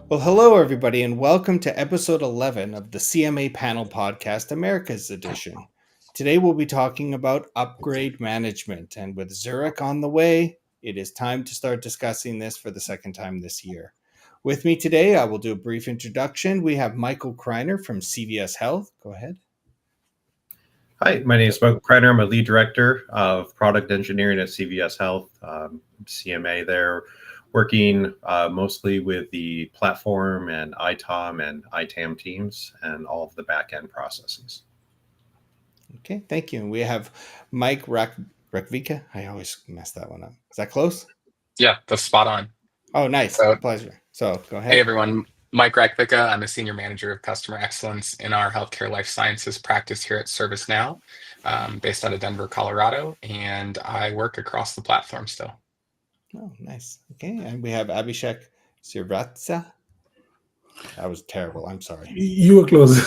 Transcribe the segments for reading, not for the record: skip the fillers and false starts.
Well, hello, everybody, and welcome to episode 11 of the CMA Panel Podcast, America's edition. Today, we'll be talking about upgrade management, and with Zurich on the way, it is time to start discussing this for the second time this year. With me today, I will do a brief introduction. We have Michael Kreiner from CVS Health. Go ahead. Hi, my name is Michael Kreiner. I'm a lead director of product engineering at CVS Health, CMA there, working mostly with the platform and ITOM and ITAM teams and all of the back-end processes. Okay, thank you. And we have Mike Rakvika. I always mess that one up. Is that close? Yeah, that's spot on. Oh, nice. So, Pleasure. So go ahead. hey everyone, Mike Rakvika. I'm a senior manager of customer excellence in our healthcare life sciences practice here at ServiceNow, based out of Denver, Colorado, and I work across the platform still. Oh, nice. Okay, and we have Abhishek Srivatsa. That was terrible. I'm sorry. You were close.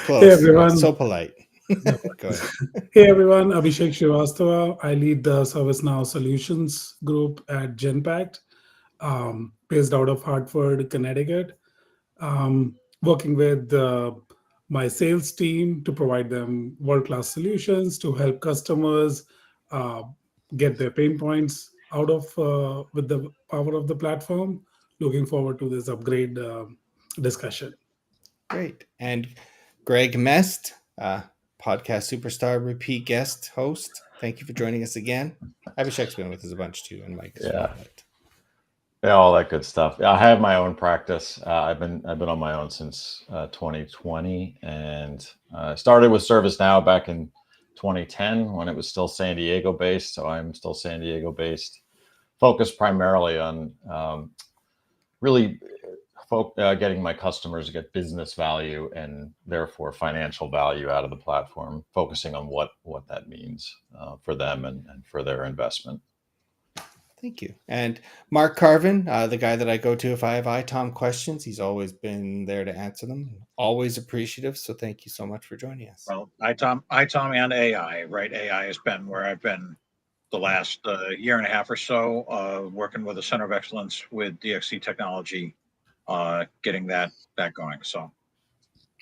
Close. Hey everyone. So polite. Go ahead. Hey everyone, Abhishek Srivastava. I lead the ServiceNow Solutions group at Genpact, based out of Hartford, Connecticut, working with my sales team to provide them world-class solutions to help customers get their pain points out of with the power of the platform. Looking forward to this upgrade discussion. Great. And Greg Mest, podcast superstar, repeat guest host. Thank you for joining us again. Abhishek's been with us a bunch too, and Mike as well. Yeah, all that good stuff. I have my own practice. I've been on my own since 2020, and started with ServiceNow back in 2010 when it was still San Diego based. So I'm still San Diego based, focused primarily on really getting my customers to get business value and therefore financial value out of the platform, focusing on what that means for them and for their investment. Thank you. And Mark Carvin, the guy that I go to if I have ITOM questions, he's always been there to answer them. Always appreciative. So thank you so much for joining us. Well, ITOM and AI, right? AI has been where I've been the last year and a half or so, working with the Center of Excellence with DXC Technology, getting that going. So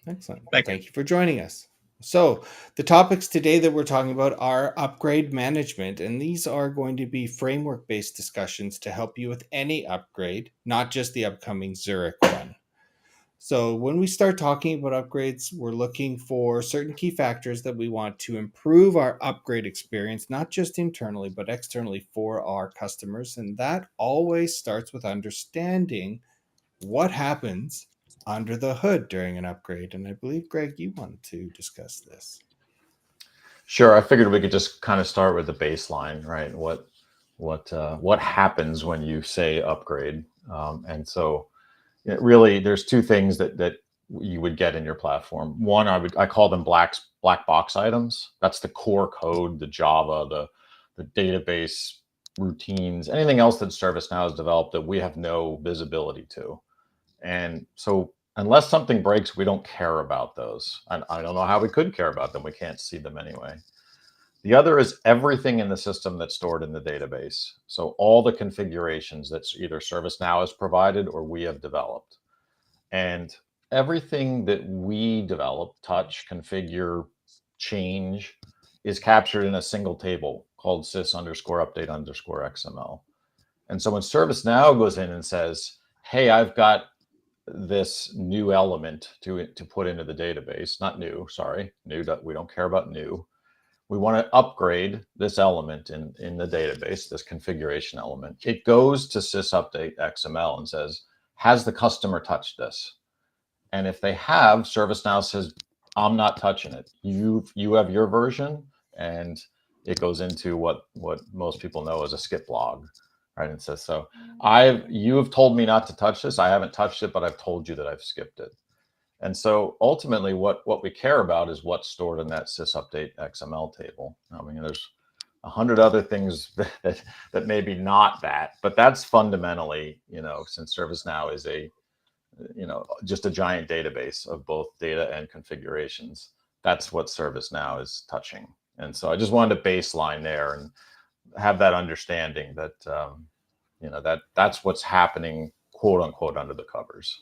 excellent. Thank you for joining us. So the topics today that we're talking about are upgrade management, and these are going to be framework-based discussions to help you with any upgrade, not just the upcoming Zurich one. So when we start talking about upgrades, we're looking for certain key factors that we want to improve our upgrade experience, not just internally, but externally for our customers. And that always starts with understanding what happens under the hood during an upgrade. And I believe, Greg, you wanted to discuss this. Sure. I figured we could just kind of start with the baseline, right? What happens when you say upgrade? And so really, there's two things that you would get in your platform. One, I call them black box items. That's the core code, the Java, the database routines, anything else that ServiceNow has developed that we have no visibility to. And so unless something breaks, we don't care about those. And I don't know how we could care about them. We can't see them anyway. The other is everything in the system that's stored in the database. So all the configurations that either ServiceNow has provided or we have developed. And everything that we develop, touch, configure, change, is captured in a single table called sys_update_XML. And so when ServiceNow goes in and says, hey, I've got this new element to put into the database, not new, sorry, new, we don't care about new. We want to upgrade this element in the database, this configuration element. It goes to sys_update_XML and says, has the customer touched this? And if they have, ServiceNow says, I'm not touching it. You have your version, and it goes into what most people know as a skip log. Right, and says, so you have told me not to touch this. I haven't touched it, but I've told you that I've skipped it. And so ultimately what we care about is what's stored in that sys_update_XML table. I mean, there's 100 other things that maybe not that, but that's fundamentally, since ServiceNow is just a giant database of both data and configurations, that's what ServiceNow is touching. And so I just wanted to baseline there and have that understanding that that's what's happening, quote unquote, under the covers.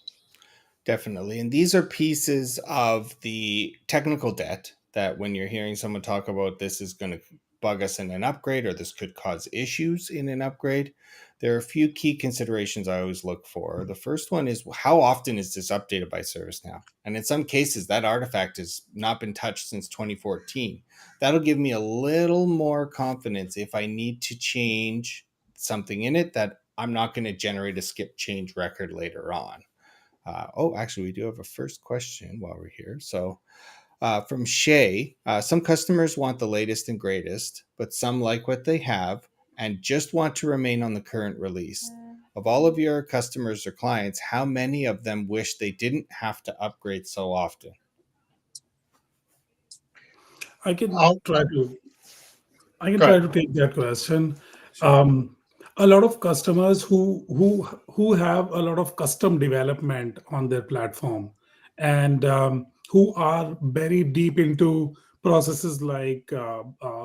Definitely. And these are pieces of the technical debt that when you're hearing someone talk about this is going to bug us in an upgrade or this could cause issues in an upgrade, there are a few key considerations I always look for. The first one is how often is this updated by ServiceNow? And in some cases, that artifact has not been touched since 2014. That'll give me a little more confidence if I need to change something in it that I'm not going to generate a skip change record later on. Actually, we do have a first question while we're here. So, from Shay, some customers want the latest and greatest, but some like what they have and just want to remain on the current release. Of all of your customers or clients, how many of them wish they didn't have to upgrade so often? I can I'll, try to I can Go try ahead. to take that question. Sure. A lot of customers who have a lot of custom development on their platform, and who are very deep into processes like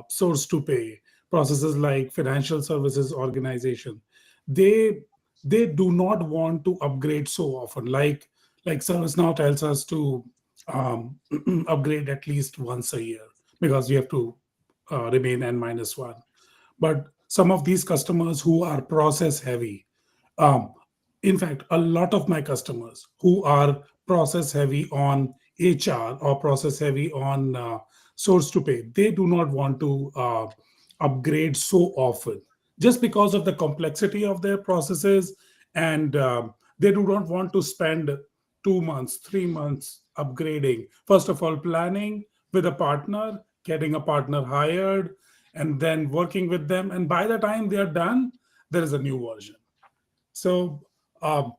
source to pay, processes like financial services organization. They they do not want to upgrade so often. Like ServiceNow tells us to upgrade at least once a year because we have to remain N-1. But some of these customers who are process heavy, um, in fact, a lot of my customers who are process heavy on HR or process heavy on source to pay, they do not want to upgrade so often just because of the complexity of their processes. And they do not want to spend 2 months, 3 months upgrading. First of all, planning with a partner, getting a partner hired, and then working with them. And by the time they are done, there is a new version. So, um,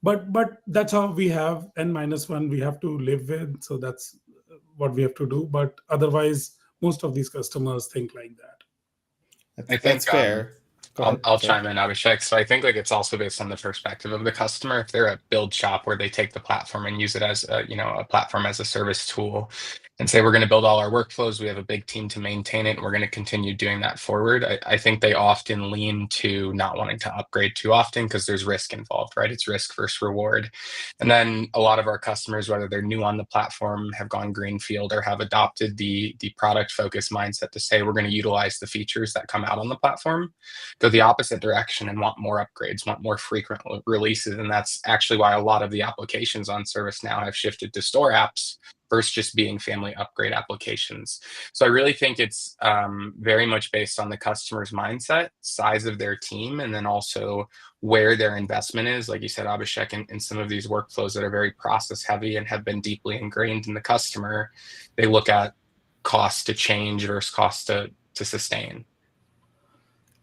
but that's how we have N-1 we have to live with. So that's what we have to do. But otherwise, most of these customers think like that. I That's think fair. Go I'll ahead. I'll Sorry. chime in, Abhishek. So I think like it's also based on the perspective of the customer. If they're a build shop where they take the platform and use it as a platform as a service tool, and say we're going to build all our workflows, we have a big team to maintain it, and we're going to continue doing that forward. I think they often lean to not wanting to upgrade too often because there's risk involved, right? It's risk versus reward. And then a lot of our customers, whether they're new on the platform, have gone greenfield, or have adopted the product focused mindset to say we're going to utilize the features that come out on the platform, go the opposite direction and want more upgrades, want more frequent releases. And that's actually why a lot of the applications on ServiceNow have shifted to store apps versus just being family upgrade applications. So I really think it's very much based on the customer's mindset, size of their team, and then also where their investment is. Like you said, Abhishek, in some of these workflows that are very process heavy and have been deeply ingrained in the customer, they look at cost to change versus cost to sustain.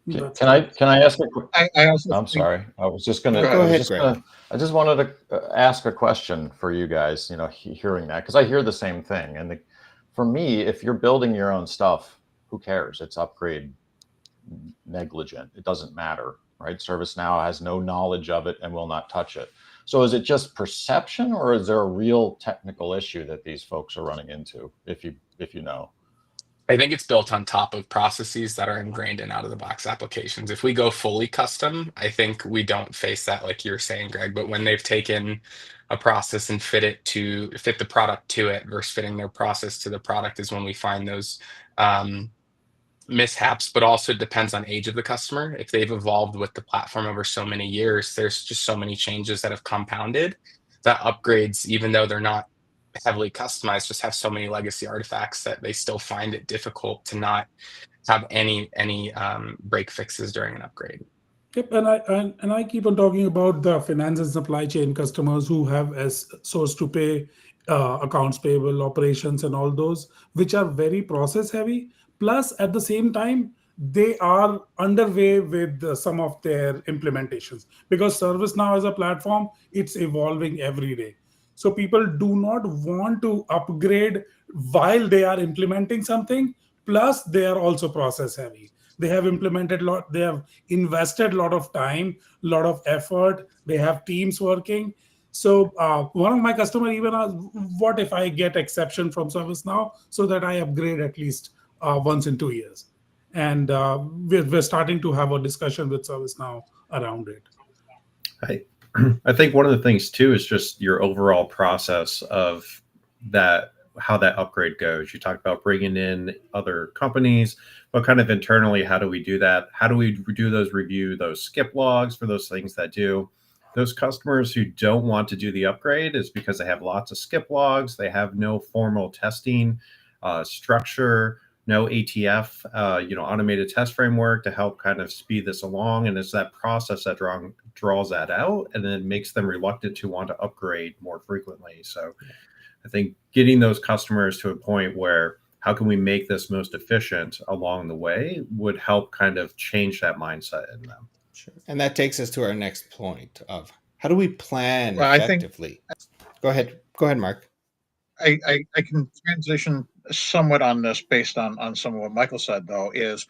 Can I ask I also I'm think, sorry. I was just No, gonna. go I was ahead, just Greg. gonna. I just wanted to ask a question for you guys. Hearing that, because I hear the same thing. And for me, if you're building your own stuff, who cares? It's upgrade negligent. It doesn't matter, right? ServiceNow has no knowledge of it and will not touch it. So is it just perception, or is there a real technical issue that these folks are running into? If you know. I think it's built on top of processes that are ingrained in out of the box applications. If we go fully custom, I think we don't face that like you're saying, Greg. But when they've taken a process and fit the product to it versus fitting their process to the product is when we find those mishaps. But also it depends on age of the customer. If they've evolved with the platform over so many years, there's just so many changes that have compounded that upgrades, even though they're not heavily customized, just have so many legacy artifacts that they still find it difficult to not have any break fixes during an upgrade. Yep, and I keep on talking about the finance and supply chain customers who have as source to pay, accounts payable, operations, and all those, which are very process heavy. Plus, at the same time, they are underway with some of their implementations because ServiceNow as a platform, it's evolving every day. So people do not want to upgrade while they are implementing something. Plus, they are also process heavy. They have implemented a lot. They have invested a lot of time, a lot of effort. They have teams working. So one of my customers even asked, what if I get exception from ServiceNow so that I upgrade at least once in 2 years? And we're starting to have a discussion with ServiceNow around it. I think one of the things too is just your overall process of that, how that upgrade goes. You talked about bringing in other companies, but kind of internally, how do we do that? How do we do those review, those skip logs for those things that do? Those customers who don't want to do the upgrade is because they have lots of skip logs. They have no formal testing structure, no ATF, automated test framework to help kind of speed this along. And it's that process that draws that out and then makes them reluctant to want to upgrade more frequently. So I think getting those customers to a point where how can we make this most efficient along the way would help kind of change that mindset in them. Sure. And that takes us to our next point of how do we plan Well, I think effectively? Go ahead, Mark. I can transition somewhat on this based on some of what Michael said, though, is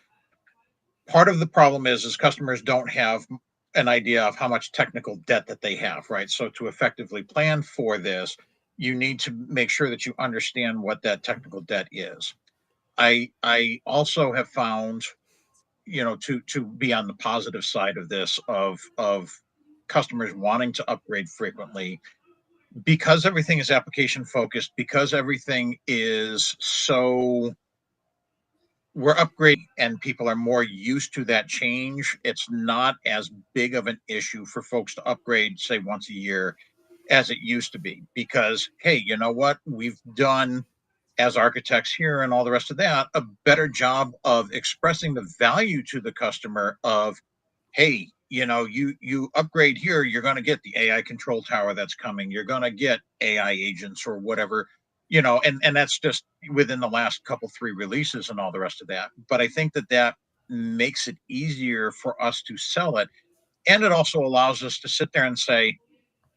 part of the problem is customers don't have an idea of how much technical debt that they have, right? So to effectively plan for this, you need to make sure that you understand what that technical debt is. I also have found, to be on the positive side of this of customers wanting to upgrade frequently, because everything is application focused, because everything is so, we're upgrading and people are more used to that change. It's not as big of an issue for folks to upgrade, say, once a year as it used to be, because, hey, you know what? We've done, as architects here and all the rest of that, a better job of expressing the value to the customer of, hey, you upgrade here, you're going to get the AI control tower that's coming, you're going to get AI agents or whatever, and that's just within the last couple, three releases and all the rest of that. But I think that makes it easier for us to sell it. And it also allows us to sit there and say,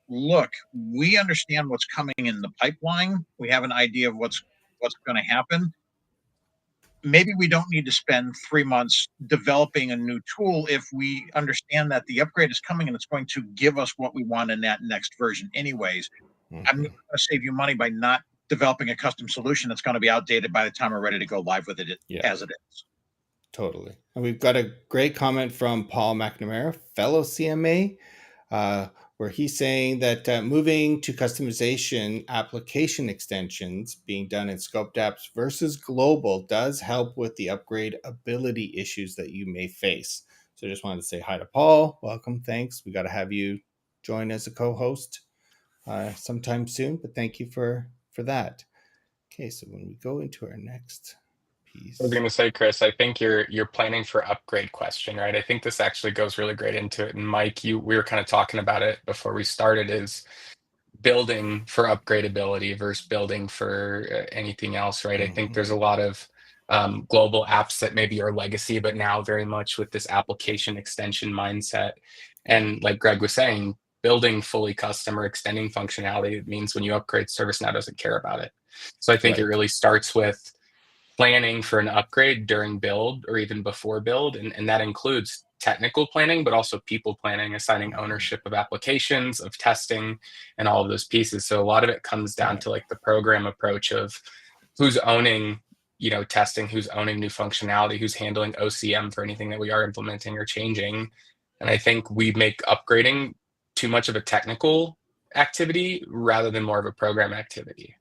look, we understand what's coming in the pipeline. We have an idea of what's going to happen. Maybe we don't need to spend 3 months developing a new tool if we understand that the upgrade is coming and it's going to give us what we want in that next version anyways. I'm going to save you money by not developing a custom solution that's going to be outdated by the time we're ready to go live with it as it is. Totally. And we've got a great comment from Paul McNamara, fellow CMA, where he's saying that moving to customization application extensions being done in scoped apps versus global does help with the upgrade ability issues that you may face. So I just wanted to say hi to Paul. Welcome. Thanks. We got to have you join as a co-host sometime soon, but thank you for that. Okay, so when we go into our next piece. I was going to say, Chris, I think you're planning for upgrade question, right? I think this actually goes really great into it. And Mike, we were kind of talking about it before we started, is building for upgradability versus building for anything else, right? I think there's a lot of global apps that maybe are legacy, but now very much with this application extension mindset. And like Greg was saying, building fully custom or extending functionality means when you upgrade, ServiceNow doesn't care about it. So I think it really starts with planning for an upgrade during build or even before build. And that includes technical planning, but also people planning, assigning ownership of applications, of testing, and all of those pieces. So a lot of it comes down to like the program approach of who's owning, testing, who's owning new functionality, who's handling OCM for anything that we are implementing or changing. And I think we make upgrading too much of a technical activity rather than more of a program activity.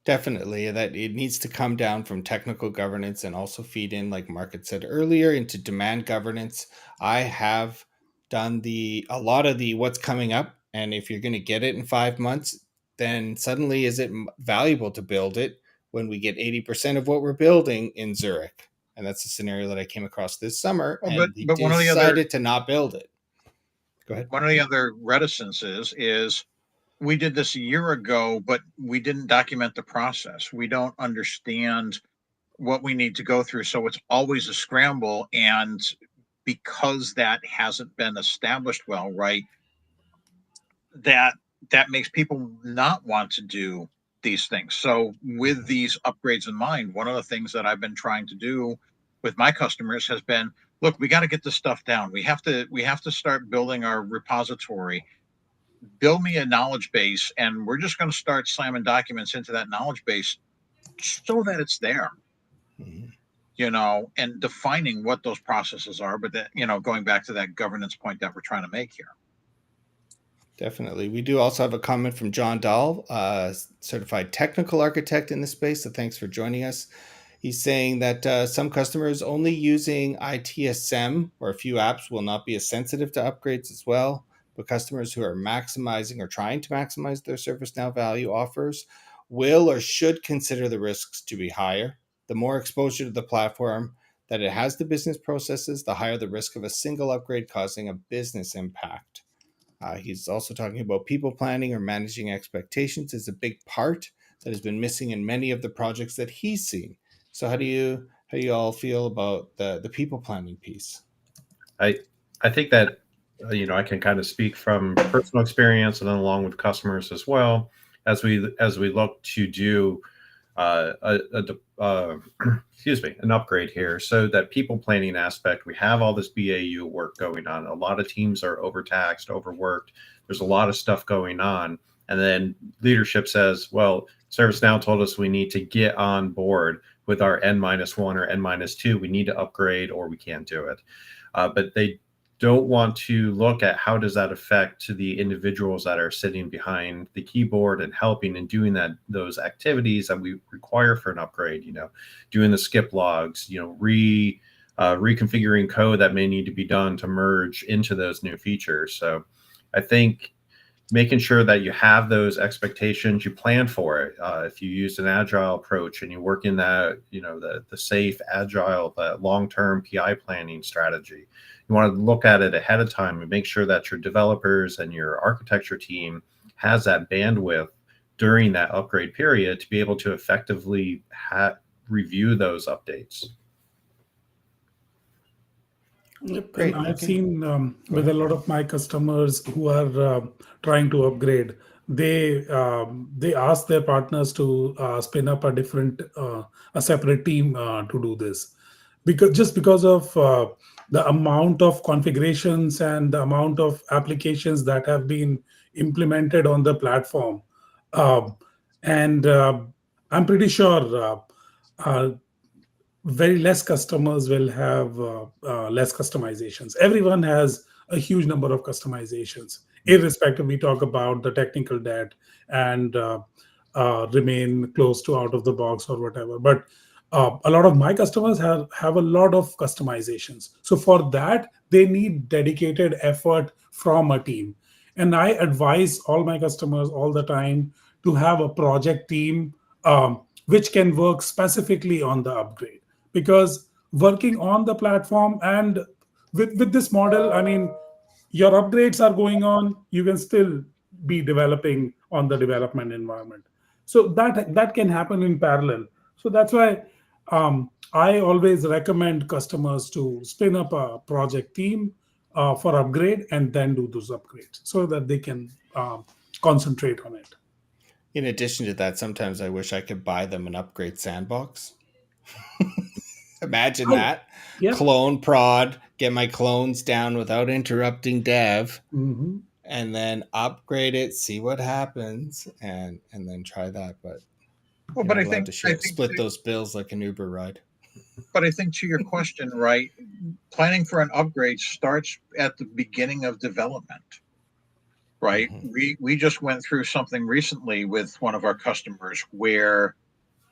Definitely, that it needs to come down from technical governance and also feed in, like Mark had said earlier, into demand governance. I have done a lot of the what's coming up, and if you're going to get it in 5 months, then suddenly is it valuable to build it when we get 80% of what we're building in Zurich? And that's a scenario that I came across this summer, and he but one of the decided to not build it. Go ahead. One of the other reticences is we did this a year ago, but we didn't document the process. We don't understand what we need to go through. So it's always a scramble. And because that hasn't been established well, right, that makes people not want to do these things. So with these upgrades in mind, one of the things that I've been trying to do with my customers has been, look, we got to get this stuff down. We have to start building our repository. Build me a knowledge base, and we're just going to start slamming documents into that knowledge base so that it's there. And defining what those processes are, but that, going back to that governance point that we're trying to make here. Definitely. We do also have a comment from John Dahl, certified technical architect in the space. So thanks for joining us. He's saying that some customers only using ITSM or a few apps will not be as sensitive to upgrades as well. But customers who are maximizing or trying to maximize their ServiceNow value offers will or should consider the risks to be higher. The more exposure to the platform that it has to business processes, the higher the risk of a single upgrade causing a business impact. He's also talking about people planning or managing expectations is a big part that has been missing in many of the projects that he's seen. So how do you all feel about the people planning piece? I think that I can kind of speak from personal experience and then along with customers as well as we look to do excuse me, an upgrade here. So that people planning aspect, we have all this BAU work going on. A lot of teams are overtaxed, overworked. There's a lot of stuff going on. And then leadership says, well, ServiceNow told us we need to get on board with our N-1 or N-2. We need to upgrade or we can't do it. But they don't want to look at how does that affect to the individuals that are sitting behind the keyboard and helping and doing those activities that we require for an upgrade, doing the skip logs, reconfiguring code that may need to be done to merge into those new features. So I think making sure that you have those expectations, you plan for it. If you use an agile approach and you work in that, the safe, agile, the long-term PI planning strategy, you want to look at it ahead of time and make sure that your developers and your architecture team has that bandwidth during that upgrade period to be able to effectively review those updates. Yep. Great. And I've seen with a lot of my customers who are trying to upgrade, they ask their partners to spin up a separate team to do this, because of the amount of configurations and the amount of applications that have been implemented on the platform. And I'm pretty sure very less customers will have less customizations. Everyone has a huge number of customizations, irrespective. We talk about the technical debt and remain close to out of the box or whatever. But a lot of my customers have a lot of customizations. So for that, they need dedicated effort from a team. And I advise all my customers all the time to have a project team which can work specifically on the upgrade. Because working on the platform and with this model, I mean, your upgrades are going on, you can still be developing on the development environment. So that can happen in parallel. So that's why I always recommend customers to spin up a project team for upgrade and then do those upgrades so that they can concentrate on it. In addition to that, sometimes I wish I could buy them an upgrade sandbox. Imagine that. Yeah. Clone prod, get my clones down without interrupting dev, Mm-hmm. and then upgrade it, see what happens, and then try that. But Well, you're but not I allowed think to split those bills like an Uber ride. But I think to your question, right, planning for an upgrade starts at the beginning of development, right? Mm-hmm. We just went through something recently with one of our customers where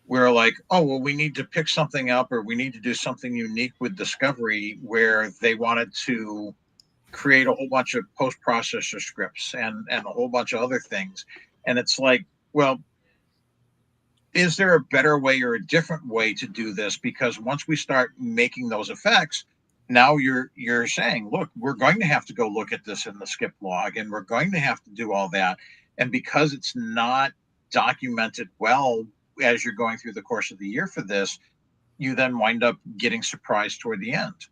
we're like, oh, well, we need to pick something up or we need to do something unique with discovery, where they wanted to create a whole bunch of post-processor scripts and a whole bunch of other things. And it's like, well, is there a better way or a different way to do this? Because once we start making those effects, now you're saying, look, we're going to have to go look at this in the skip log and we're going to have to do all that. And because it's not documented well as you're going through the course of the year for this, you then wind up getting surprised toward the end.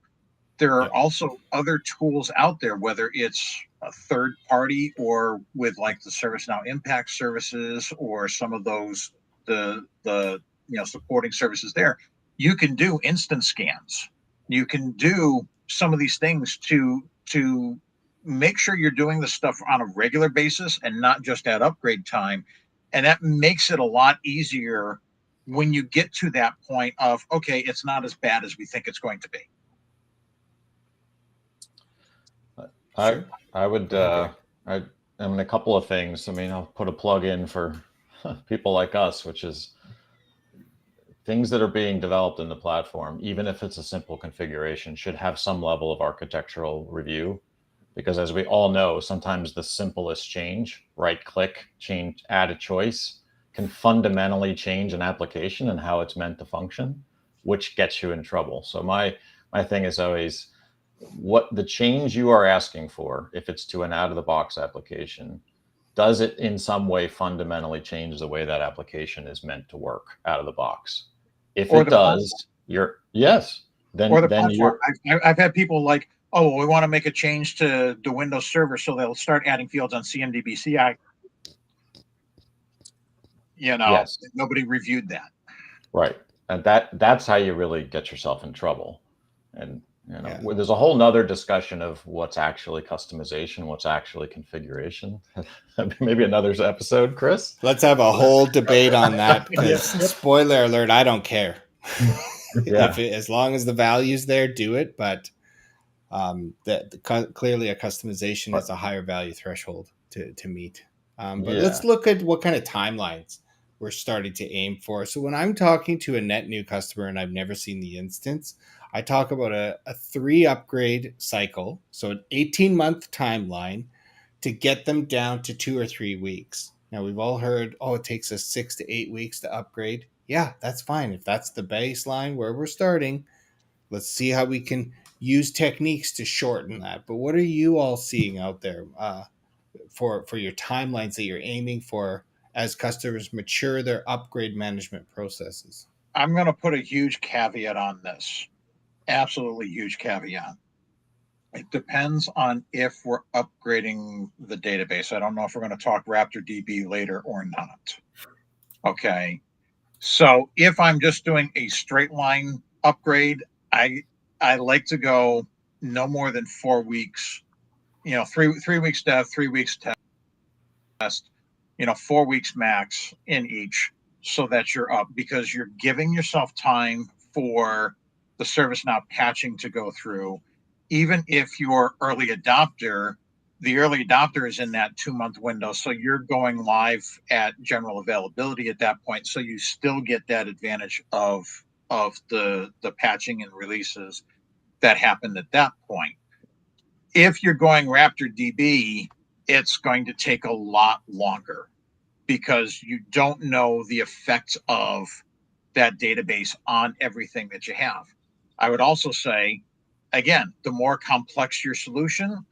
There are also other tools out there, whether it's a third party or with like the ServiceNow Impact services or some of those the supporting services there. You can do instant scans. You can do some of these things to make sure you're doing the stuff on a regular basis and not just at upgrade time. And that makes it a lot easier when you get to that point of, okay, it's not as bad as we think it's going to be. I would I mean, a couple of things. I mean, I'll put a plug in for people like us, which is things that are being developed in the platform, even if it's a simple configuration, should have some level of architectural review. Because as we all know, sometimes the simplest change, right click, change, add a choice, can fundamentally change an application and how it's meant to function, which gets you in trouble. So my thing is always, what the change you are asking for, if it's to an out of the box application, does it in some way fundamentally change the way that application is meant to work out of the box? If Or it the platform. does, yes, Or the then platform. you're I've had people like, oh, we want to make a change to the Windows Server, so they'll start adding fields on CMDB CI. yes, Nobody reviewed that. right. And that's how you really get yourself in trouble. And Yeah. there's a whole nother discussion of what's actually customization, what's actually configuration. Maybe another episode, Chris. Let's have a whole debate on that, because spoiler alert, I don't care. Yeah. As long as the value's there, do it. But clearly a customization is a higher value threshold to meet. But let's look at what kind of timelines we're starting to aim for. So when I'm talking to a net new customer and I've never seen the instance, I talk about a 3 upgrade cycle. So an 18-month timeline to get them down to 2 or 3 weeks. Now we've all heard, oh, it takes us 6 to 8 weeks to upgrade. Yeah, that's fine. If that's the baseline where we're starting, let's see how we can use techniques to shorten that. But what are you all seeing out there for your timelines that you're aiming for as customers mature their upgrade management processes? I'm going to put a huge caveat on this. Absolutely huge caveat. It depends on if we're upgrading the database. I don't know if we're going to talk RaptorDB later or not. Okay. So if I'm just doing a straight line upgrade, I like to go no more than 4 weeks. 3 weeks dev, 3 weeks test. 4 weeks max in each, so that you're up, because you're giving yourself time for the ServiceNow patching to go through. Even if you're early adopter, the early adopter is in that 2-month window. So you're going live at general availability at that point. So you still get that advantage of the patching and releases that happened at that point. If you're going RaptorDB, it's going to take a lot longer, because you don't know the effects of that database on everything that you have. I would also say, again, the more complex your solution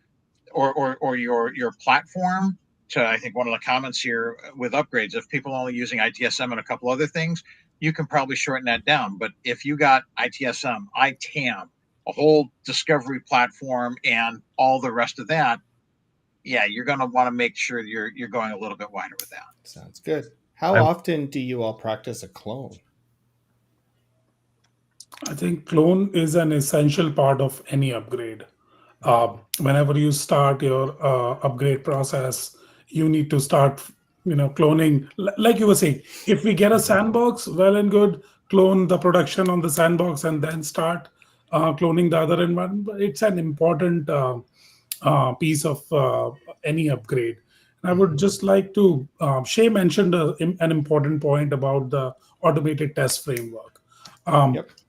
or your platform, to, I think one of the comments here with upgrades, if people are only using ITSM and a couple other things, you can probably shorten that down. But if you got ITSM, ITAM, a whole discovery platform, and all the rest of that, yeah, you're going to want to make sure you're going a little bit wider with that. Sounds good. How often do you all practice a clone? I think clone is an essential part of any upgrade. Whenever you start your upgrade process, you need to start, cloning. Like you were saying, if we get a sandbox, well and good, clone the production on the sandbox and then start cloning the other environment. But it's an important piece of any upgrade. And I would just like to, Shay mentioned an important point about the automated test framework.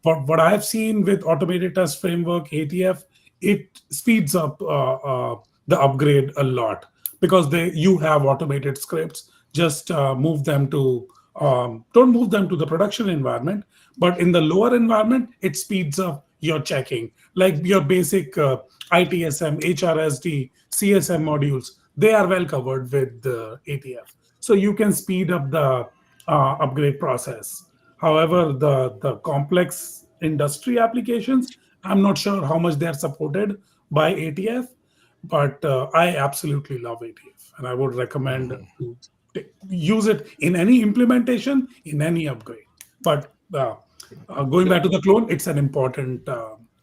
What I've seen with automated test framework, ATF, it speeds up the upgrade a lot, because you have automated scripts. Just move them to, don't move them to the production environment, but in the lower environment, it speeds up your checking, like your basic ITSM, HRSD, CSM modules. They are well covered with the ATF, so you can speed up the upgrade process. However, the complex industry applications, I'm not sure how much they're supported by ATF, but I absolutely love ATF, and I would recommend to use it in any implementation, in any upgrade. But going back to the clone, it's an important.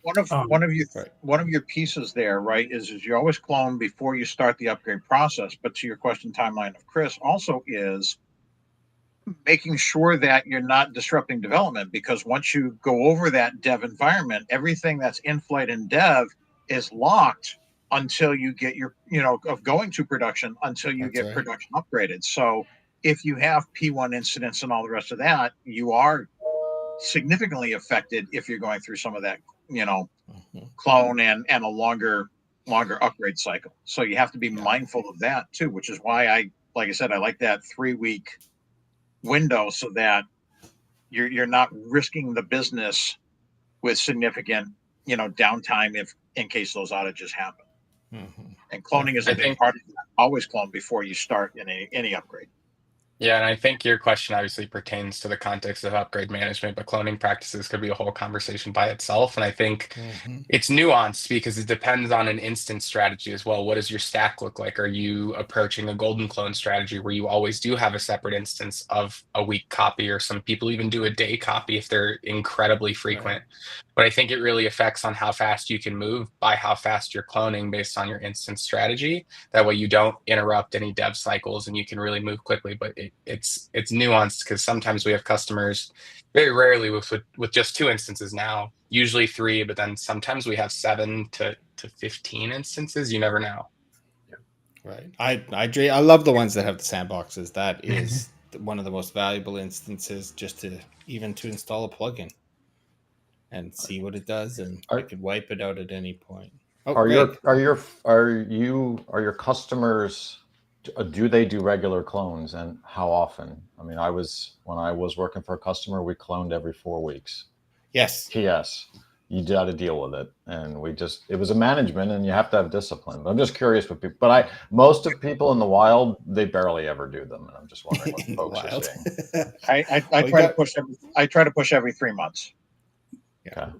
One of your pieces there, right, is you always clone before you start the upgrade process. But to your question, timeline of Chris, also is making sure that you're not disrupting development, because once you go over that dev environment, everything that's in flight in dev is locked until you get your, of going to production until you That's get right. production upgraded. So if you have P1 incidents and all the rest of that, you are significantly affected if you're going through some of that, clone and a longer upgrade cycle. So you have to be mindful of that too, which is why like I said, I like that 3-week window so that you're not risking the business with significant, downtime if in case those outages happen. Mm-hmm. And cloning is a I big think part of that. Always clone before you start any upgrade. Yeah, and I think your question obviously pertains to the context of upgrade management, but cloning practices could be a whole conversation by itself. And I think Mm-hmm. it's nuanced because it depends on an instance strategy as well. What does your stack look like? Are you approaching a golden clone strategy where you always do have a separate instance of a week copy, or some people even do a day copy if they're incredibly frequent? Right. But I think it really affects on how fast you can move by how fast you're cloning based on your instance strategy. That way you don't interrupt any dev cycles and you can really move quickly. But it's nuanced because sometimes we have customers, very rarely with just 2 instances now, usually 3, but then sometimes we have 7 to 15 instances. You never know. Right. I love the ones that have the sandboxes. That is one of the most valuable instances, just to install a plugin and see what it does, and I Are could wipe it out at any point. Oh, are Greg. your customers, do they do regular clones, and how often? I mean, when I was working for a customer, we cloned every 4 weeks. Yes. PS, you got to deal with it, and it was a management, and you have to have discipline. But I'm just curious with people. But most of people in the wild, they barely ever do them, and I'm just wondering what In the folks are wild. seeing. I We try to got push I try to push every 3 months. Okay.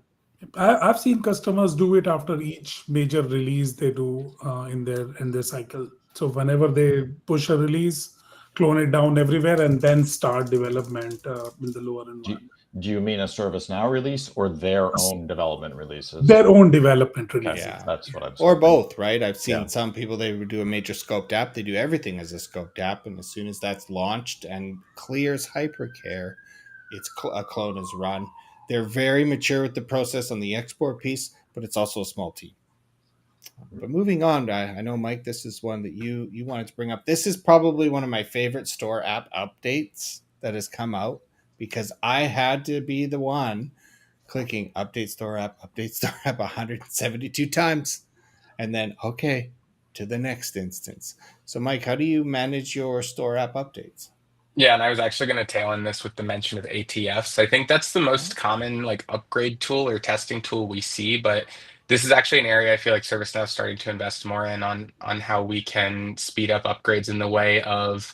I've seen customers do it after each major release they do in their cycle. So whenever they push a release, clone it down everywhere, and then start development in the lower Do you, environment. do you mean a ServiceNow release or their own development releases? Their own development Okay, releases. Yeah. that's what I'm Or saying. both, right? I've seen Yeah. some people, they would do a major scoped app. They do everything as a scoped app, and as soon as that's launched and clears hypercare, a clone is run. They're very mature with the process on the export piece, but it's also a small team. But moving on, I know, Mike, this is one that you wanted to bring up. This is probably one of my favorite store app updates that has come out, because I had to be the one clicking update store app 172 times, and then okay, to the next instance. So, Mike, how do you manage your store app updates? Yeah, and I was actually going to tail in this with the mention of ATFs. I think that's the most common like upgrade tool or testing tool we see, but this is actually an area I feel like ServiceNow is starting to invest more in on how we can speed up upgrades in the way of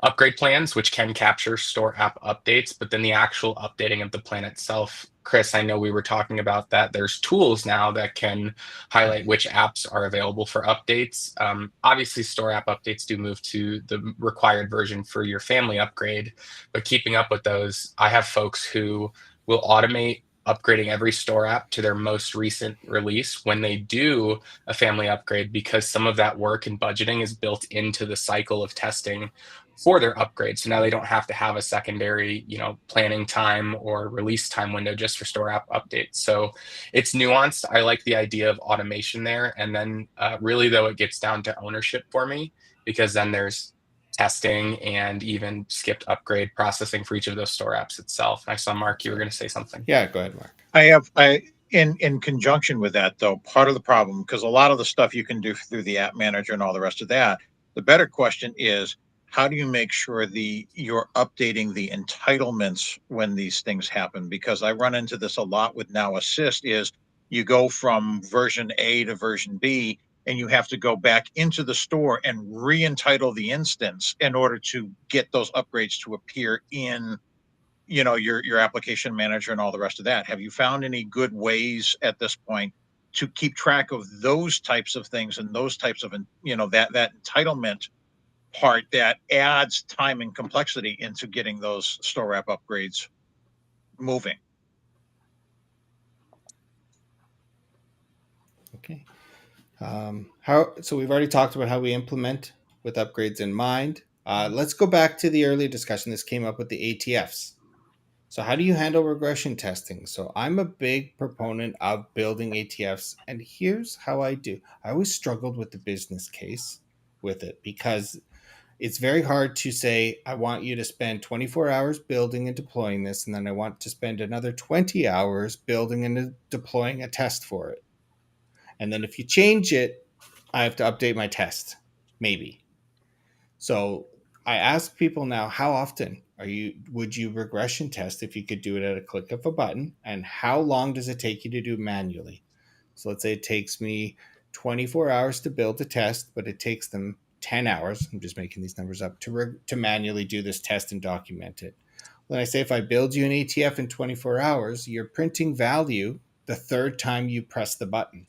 upgrade plans, which can capture store app updates, but then the actual updating of the plan itself. Chris, I know we were talking about that. There's tools now that can highlight which apps are available for updates. Obviously, store app updates do move to the required version for your family upgrade, but keeping up with those, I have folks who will automate upgrading every store app to their most recent release when they do a family upgrade, because some of that work and budgeting is built into the cycle of testing for their upgrade. So now they don't have to have a secondary, planning time or release time window just for store app updates. So it's nuanced. I like the idea of automation there. And then really, though, it gets down to ownership for me, because then there's testing and even skipped upgrade processing for each of those store apps itself. I saw Mark, you were going to say something. Yeah, go ahead, Mark. In conjunction with that, though, part of the problem, because a lot of the stuff you can do through the app manager and all the rest of that, the better question is, how do you make sure you're updating the entitlements when these things happen? Because I run into this a lot with Now Assist, is you go from version A to version B, and you have to go back into the store and re-entitle the instance in order to get those upgrades to appear in your application manager and all the rest of that. Have you found any good ways at this point to keep track of those types of things and those types of that entitlement part that adds time and complexity into getting those store app upgrades moving? Okay. So we've already talked about how we implement with upgrades in mind. Let's go back to the earlier discussion. This came up with the ATFs. So how do you handle regression testing? So I'm a big proponent of building ATFs, and here's how I do. I always struggled with the business case with it because it's very hard to say, I want you to spend 24 hours building and deploying this, and then I want to spend another 20 hours building and deploying a test for it. And then if you change it, I have to update my test, maybe. So I ask people now, how often would you regression test if you could do it at a click of a button? And how long does it take you to do manually? So let's say it takes me 24 hours to build a test, but it takes them 10 hours. I'm just making these numbers up to manually do this test and document it. When I say if I build you an ATF in 24 hours, you're printing value the third time you press the button.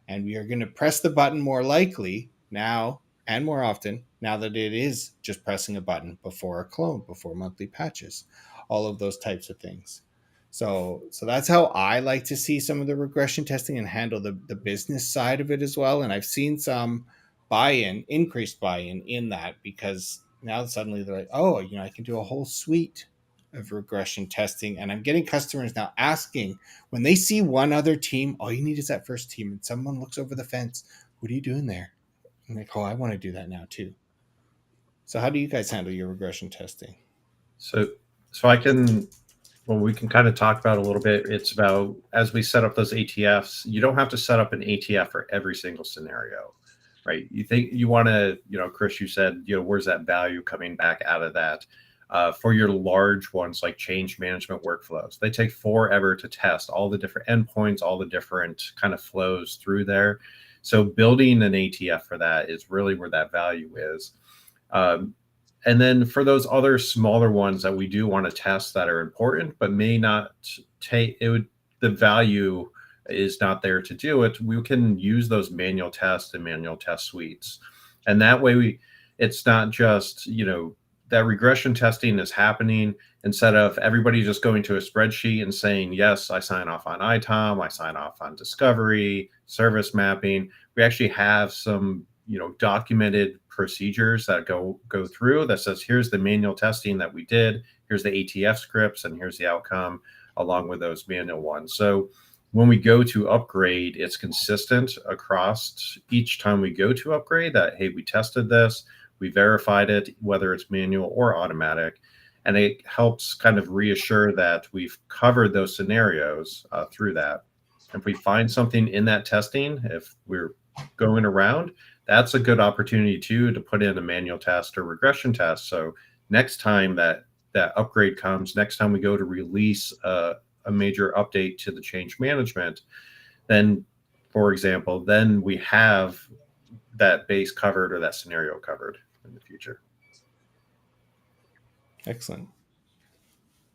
And we are going to press the button more likely now and more often now that it is just pressing a button before a clone, before monthly patches, all of those types of things. So that's how I like to see some of the regression testing and handle the business side of it as well. And I've seen some increased buy-in in that, because now suddenly they're like, oh, I can do a whole suite of regression testing. And I'm getting customers now asking, when they see one other team, all you need is that first team, and someone looks over the fence, what are you doing there? I'm like, oh, I want to do that now too. So how do you guys handle your regression testing? So I can, well, we can kind of talk about a little bit. It's about, as we set up those ATFs, you don't have to set up an ATF for every single scenario, right? You think you want to, Chris, you said, where's that value coming back out of that? For your large ones like change management workflows, they take forever to test all the different endpoints, all the different kind of flows through there. So building an ATF for that is really where that value is. And then for those other smaller ones that we do want to test that are important, but may not take it, the value is not there to do it. We can use those manual tests and manual test suites. And that way it's not just, that regression testing is happening instead of everybody just going to a spreadsheet and saying, yes, I sign off on ITOM, I sign off on discovery, service mapping. We actually have some, documented procedures that go through that says, here's the manual testing that we did, here's the ATF scripts, and here's the outcome along with those manual ones. So when we go to upgrade, it's consistent across each time we go to upgrade that, hey, we tested this, we verified it, whether it's manual or automatic. And it helps kind of reassure that we've covered those scenarios through that. If we find something in that testing, if we're going around, that's a good opportunity too to put in a manual test or regression test. So next time that upgrade comes, next time we go to release a major update to the change management, then, for example, then we have that base covered or that scenario covered in the future. Excellent.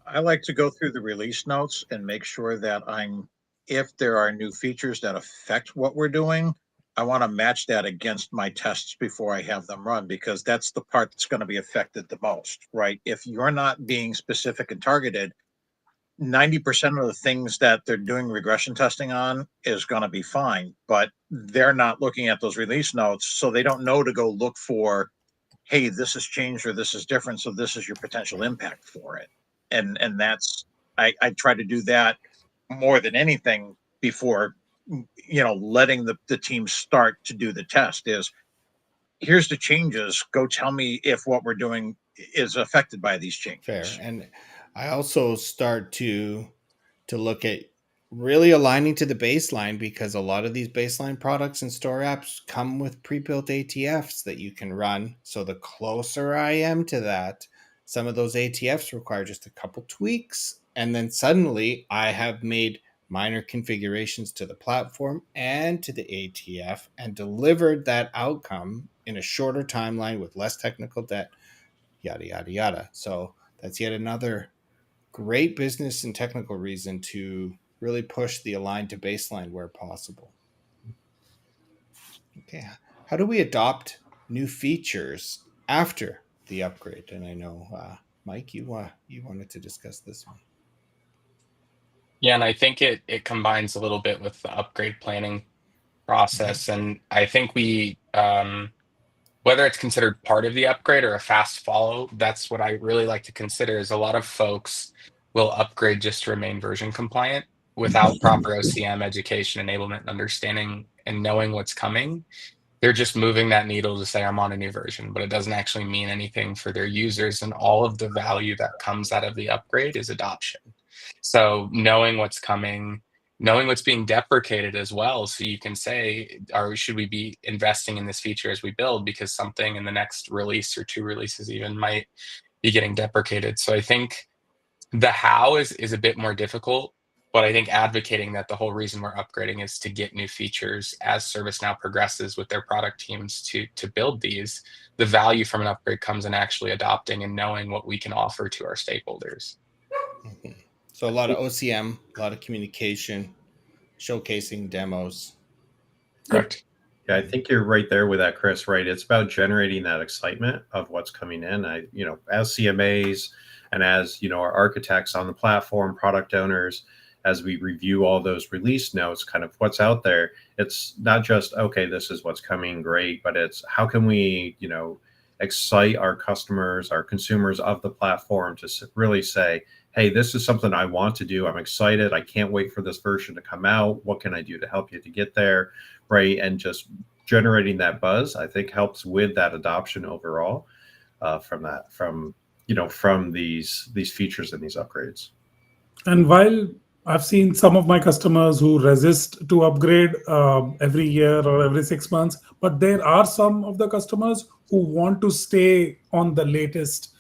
I like to go through the release notes and make sure that if there are new features that affect what we're doing, I want to match that against my tests before I have them run, because that's the part that's going to be affected the most, right? If you're not being specific and targeted, 90% of the things that they're doing regression testing on is going to be fine, but they're not looking at those release notes, so they don't know to go look for, hey, this has changed or this is different, so this is your potential impact for it. And that's, I try to do that more than anything before, letting the team start to do the test is, here's the changes, go tell me if what we're doing is affected by these changes. Fair. And I also start to look at really aligning to the baseline, because a lot of these baseline products and store apps come with pre-built ATFs that you can run. So the closer I am to that, some of those ATFs require just a couple tweaks, and then suddenly I have made minor configurations to the platform and to the ATF and delivered that outcome in a shorter timeline with less technical debt, yada yada yada. So that's yet another great business and technical reason to really push the align to baseline where possible. Okay, how do we adopt new features after the upgrade? And I know, Mike, you wanted to discuss this one. Yeah, and I think it combines a little bit with the upgrade planning process. And I think whether it's considered part of the upgrade or a fast follow, that's what I really like to consider. Is a lot of folks will upgrade just to remain version compliant without proper OCM education, enablement, and understanding and knowing what's coming. They're just moving that needle to say, I'm on a new version, but it doesn't actually mean anything for their users. And all of the value that comes out of the upgrade is adoption. So knowing what's coming, knowing what's being deprecated as well. So you can say, or should we be investing in this feature as we build, because something in the next release or 2 releases even might be getting deprecated. So I think the how is a bit more difficult, but I think advocating that the whole reason we're upgrading is to get new features as ServiceNow progresses with their product teams to build these. The value from an upgrade comes in actually adopting and knowing what we can offer to our stakeholders. Mhm. So a lot of OCM, a lot of communication, showcasing demos. Correct. Yeah, I think you're right there with that, Chris, right? It's about generating that excitement of what's coming in. As CMAs and as, our architects on the platform, product owners, as we review all those release notes, kind of what's out there, it's not just, okay, this is what's coming, great, but it's how can we, excite our customers, our consumers of the platform to really say, hey, this is something I want to do. I'm excited. I can't wait for this version to come out. What can I do to help you to get there? Right. And just generating that buzz, I think, helps with that adoption overall from these features and these upgrades. And while I've seen some of my customers who resist to upgrade every year or every 6 months, but there are some of the customers who want to stay on the latest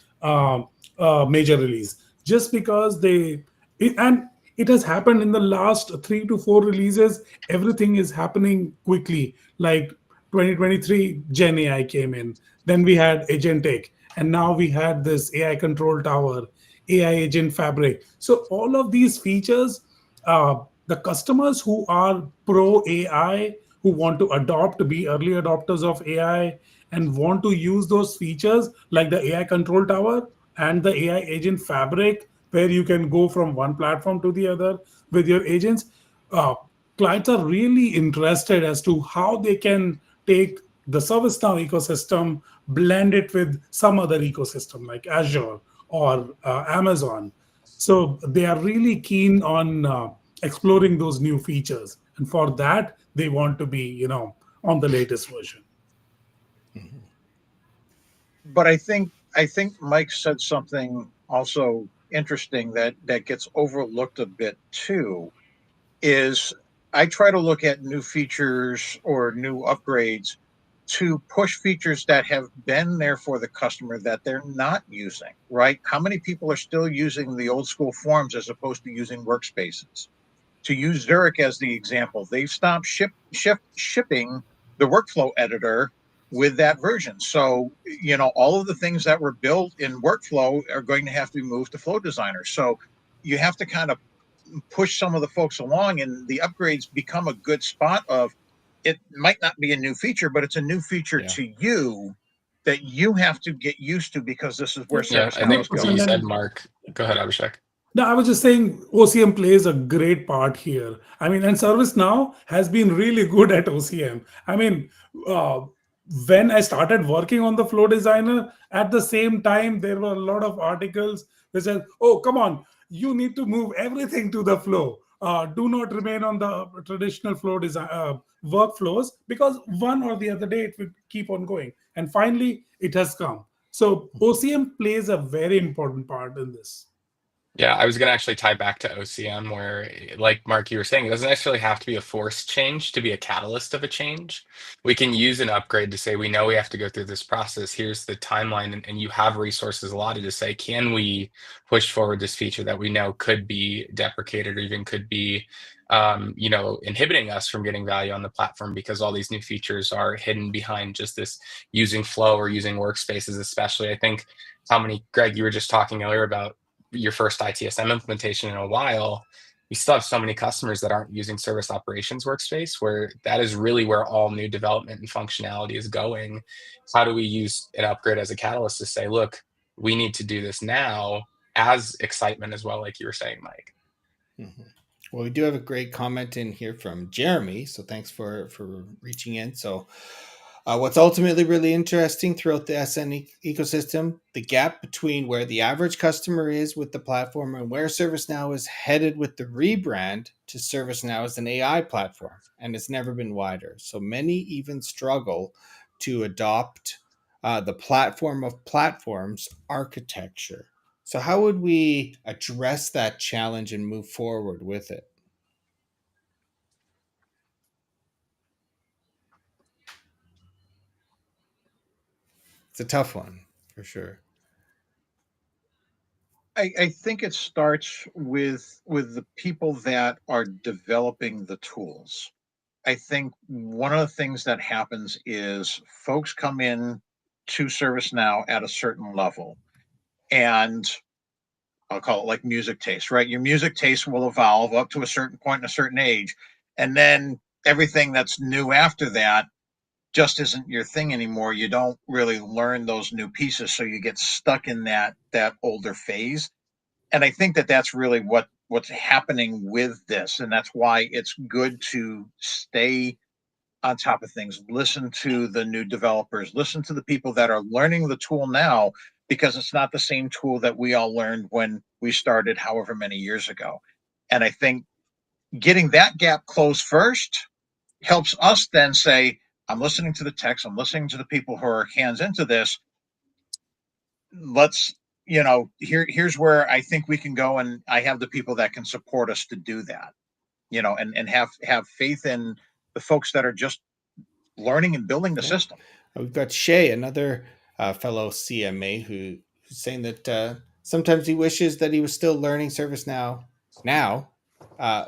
major release just because and it has happened in the last 3 to 4 releases. Everything is happening quickly. Like 2023, Gen AI came in, then we had Agentic, and now we had this AI Control Tower, AI Agent Fabric. So all of these features, the customers who are pro AI, who want to adopt, be early adopters of AI, and want to use those features like the AI Control Tower and the AI Agent Fabric, where you can go from one platform to the other with your agents. Uh, Clients are really interested as to how they can take the ServiceNow ecosystem, blend it with some other ecosystem like Azure or Amazon. So they are really keen on exploring those new features, and for that they want to be, on the latest version. Mhm. But I think Mike said something also interesting that gets overlooked a bit too. Is I try to look at new features or new upgrades to push features that have been there for the customer that they're not using, right? How many people are still using the old school forms as opposed to using workspaces? To use Zurich as the example, they've stopped shipping the workflow editor with that version. So, all of the things that were built in workflow are going to have to be moved to Flow Designer. So you have to kind of push some of the folks along, and the upgrades become a good spot of, it might not be a new feature, but it's a new feature Yeah. to you that you have to get used to because this is where Yeah, I ServiceNow is think what you going. said, 100%. Mark. Go ahead, Abhishek. No, I was just saying OCM plays a great part here. I mean, and ServiceNow has been really good at OCM. I mean, uh, when I started working on the Flow Designer, at the same time, there were a lot of articles that said, oh, come on, you need to move everything to the Flow. Do not remain on the traditional Flow design workflows, because one or the other day it will keep on going. And finally, it has come. So OCM plays a very important part in this. Yeah, I was going to actually tie back to OCM where, like Mark, you were saying, it doesn't actually have to be a forced change to be a catalyst of a change. We can use an upgrade to say, we know we have to go through this process. Here's the timeline. And you have resources allotted to say, can we push forward this feature that we know could be deprecated or even could be, inhibiting us from getting value on the platform because all these new features are hidden behind just this using Flow or using workspaces, especially. I think how many, Greg, you were just talking earlier about your first ITSM implementation in a while, you still have so many customers that aren't using service operations workspace, where that is really where all new development and functionality is going. How do we use an upgrade as a catalyst to say, look, we need to do this now, as excitement as well, like you were saying, Mike? Mhm. Well, we do have a great comment in here from Jeremy, so thanks for reaching in. So What's ultimately really interesting throughout the SN ecosystem, the gap between where the average customer is with the platform and where ServiceNow is headed with the rebrand to ServiceNow as an AI platform. And it's never been wider. So many even struggle to adopt the platform of platforms architecture. So, how would we address that challenge and move forward with it? It's a tough one for sure. I think it starts with the people that are developing the tools. I think one of the things that happens is folks come in to ServiceNow at a certain level, and I'll call it like music taste, right? Your music taste will evolve up to a certain point in a certain age, and then everything that's new after that just isn't your thing anymore. You don't really learn those new pieces, so you get stuck in that older phase. And I think that that's really what's happening with this, and that's why it's good to stay on top of things. Listen to the new developers, listen to the people that are learning the tool now, because it's not the same tool that we all learned when we started however many years ago. And I think getting that gap closed first helps us then say, I'm listening to the text, I'm listening to the people who are hands into this. Let's, here's where I think we can go, and I have the people that can support us to do that, and have faith in the folks that are just learning and building the Yeah. system. We've got Shay, another fellow CMA, who's saying that sometimes he wishes that he was still learning ServiceNow now